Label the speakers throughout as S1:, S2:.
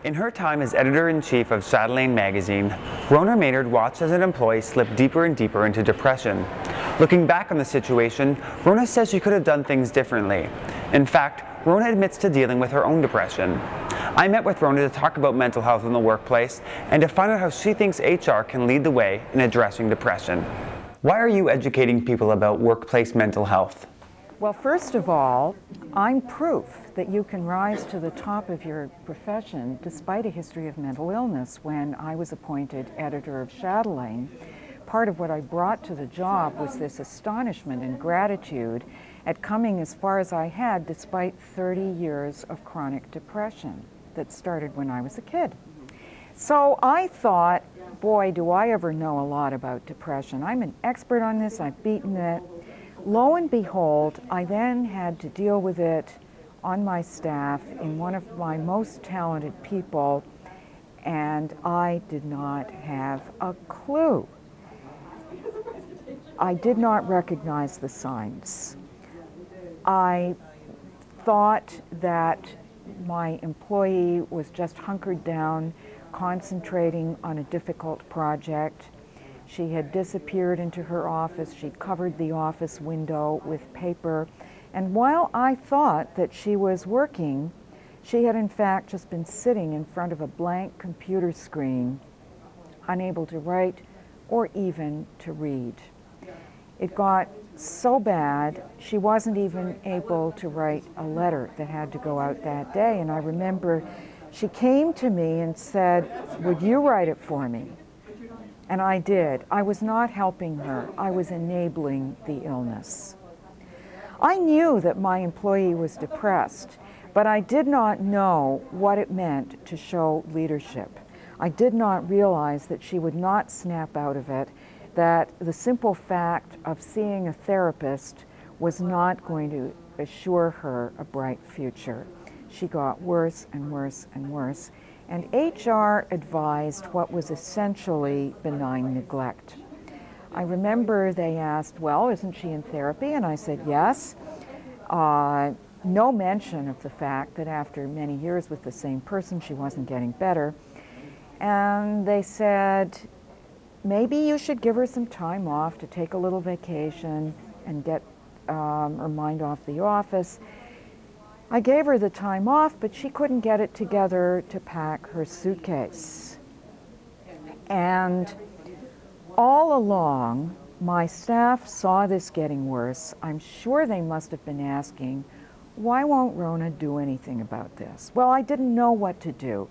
S1: In her time as editor-in-chief of Chatelaine magazine, Rona Maynard watched as an employee slip deeper and deeper into depression. Looking back on the situation, Rona says she could have done things differently. In fact, Rona admits to dealing with her own depression. I met with Rona to talk about mental health in the workplace and to find out how she thinks HR can lead the way in addressing depression. Why are you educating people about workplace mental health?
S2: Well, first of all, I'm proof that you can rise to the top of your profession despite a history of mental illness. When I was appointed editor of Chatelaine, part of what I brought to the job was this astonishment and gratitude at coming as far as I had despite 30 years of chronic depression that started when I was a kid. So I thought, boy, do I ever know a lot about depression. I'm an expert on this, I've beaten it. Lo and behold, I then had to deal with it on my staff in one of my most talented people, and I did not have a clue. I did not recognize the signs. I thought that my employee was just hunkered down, concentrating on a difficult project. She had disappeared into her office. She covered the office window with paper. And while I thought that she was working, she had in fact just been sitting in front of a blank computer screen, unable to write or even to read. It got so bad, she wasn't even able to write a letter that had to go out that day. And I remember she came to me and said, "Would you write it for me?" And I did. I was not helping her. I was enabling the illness. I knew that my employee was depressed, but I did not know what it meant to show leadership. I did not realize that she would not snap out of it, that the simple fact of seeing a therapist was not going to assure her a bright future. She got worse and worse and worse. And HR advised what was essentially benign neglect. I remember they asked, "Well, isn't she in therapy?" And I said, "Yes." No mention of the fact that after many years with the same person, she wasn't getting better. And they said, "Maybe you should give her some time off to take a little vacation and get her mind off the office." I gave her the time off, but she couldn't get it together to pack her suitcase. And all along, my staff saw this getting worse. I'm sure they must have been asking, why won't Rona do anything about this? Well, I didn't know what to do.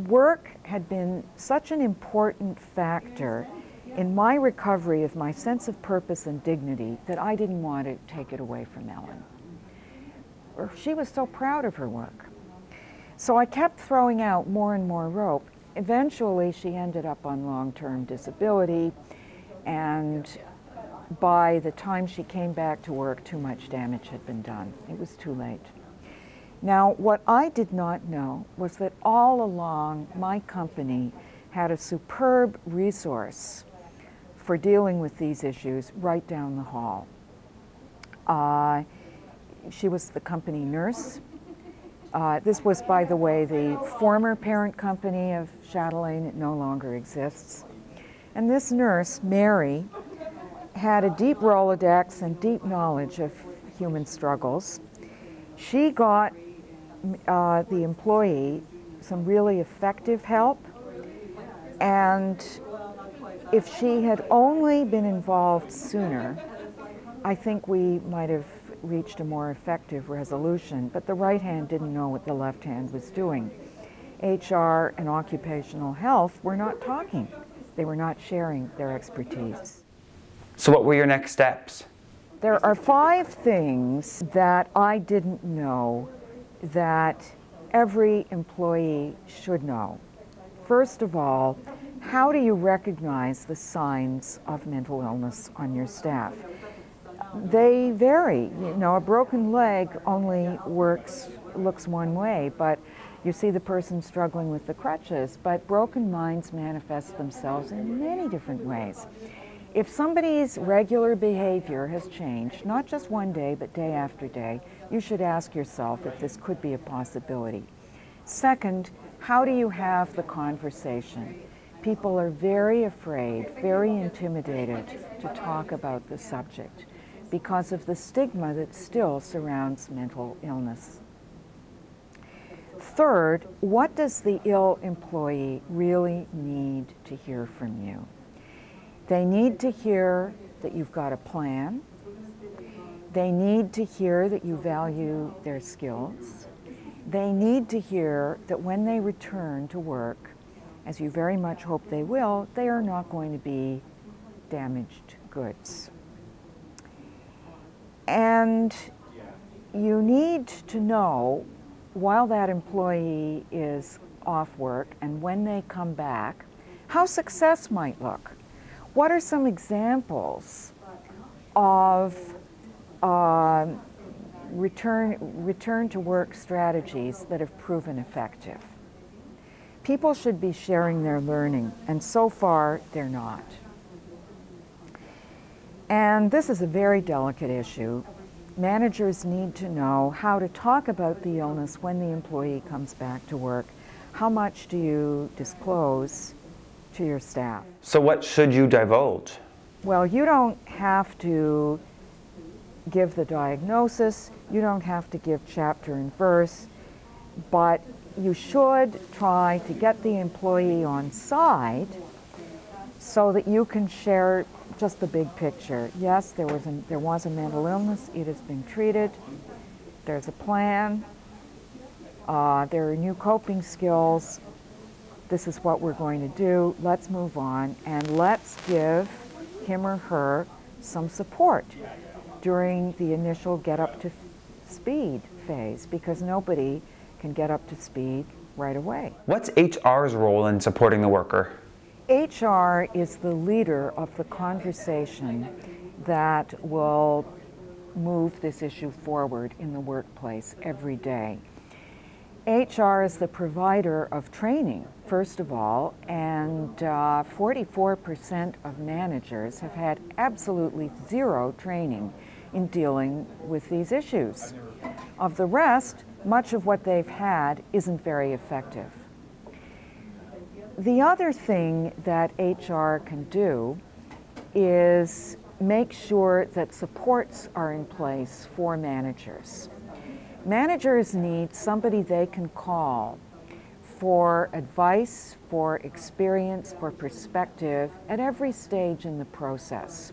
S2: Work had been such an important factor in my recovery of my sense of purpose and dignity that I didn't want to take it away from Ellen. She was so proud of her work. So I kept throwing out more and more rope. Eventually, she ended up on long-term disability, and by the time she came back to work, too much damage had been done. It was too late. Now, what I did not know was that all along, my company had a superb resource for dealing with these issues right down the hall. She was the company nurse. This was, by the way, the former parent company of Chatelaine. It no longer exists. And this nurse, Mary, had a deep Rolodex and deep knowledge of human struggles. She got the employee some really effective help, and if she had only been involved sooner, I think we might have reached a more effective resolution, but the right hand didn't know what the left hand was doing. HR and occupational health were not talking. They were not sharing their expertise.
S1: So what were your next steps?
S2: There are 5 things that I didn't know that every employee should know. First of all, how do you recognize the signs of mental illness on your staff? They vary. You know, a broken leg only looks one way, but you see the person struggling with the crutches, but broken minds manifest themselves in many different ways. If somebody's regular behavior has changed, not just one day, but day after day, you should ask yourself if this could be a possibility. Second, how do you have the conversation? People are very afraid, very intimidated to talk about the subject because of the stigma that still surrounds mental illness. Third, what does the ill employee really need to hear from you? They need to hear that you've got a plan. They need to hear that you value their skills. They need to hear that when they return to work, as you very much hope they will, they are not going to be damaged goods. And you need to know, while that employee is off work and when they come back, how success might look. What are some examples of return to work strategies that have proven effective? People should be sharing their learning, and so far they're not. And this is a very delicate issue. Managers need to know how to talk about the illness when the employee comes back to work. How much do you disclose to your staff?
S1: So what should you divulge?
S2: Well, you don't have to give the diagnosis, you don't have to give chapter and verse, but you should try to get the employee on side so that you can share just the big picture. Yes, there was a mental illness, it has been treated, there's a plan, there are new coping skills, this is what we're going to do, let's move on, and let's give him or her some support during the initial get up to speed phase, because nobody can get up to speed right away.
S1: What's HR's role in supporting the worker?
S2: HR is the leader of the conversation that will move this issue forward in the workplace every day. HR is the provider of training, first of all, and 44% of managers have had absolutely zero training in dealing with these issues. Of the rest, much of what they've had isn't very effective. The other thing that HR can do is make sure that supports are in place for managers. Managers need somebody they can call for advice, for experience, for perspective at every stage in the process.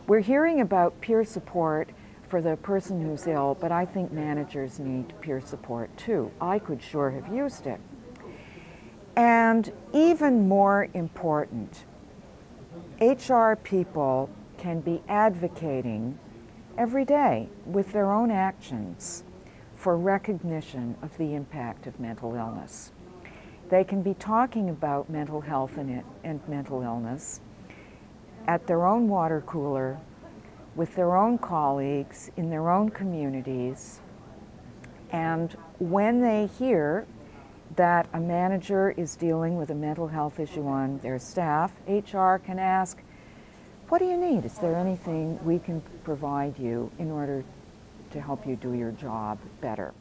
S2: We're hearing about peer support for the person who's ill, but I think managers need peer support too. I could sure have used it. And even more important, HR people can be advocating every day with their own actions for recognition of the impact of mental illness. They can be talking about mental health and mental illness at their own water cooler, with their own colleagues, in their own communities. And when they hear that a manager is dealing with a mental health issue on their staff, HR can ask, what do you need? Is there anything we can provide you in order to help you do your job better?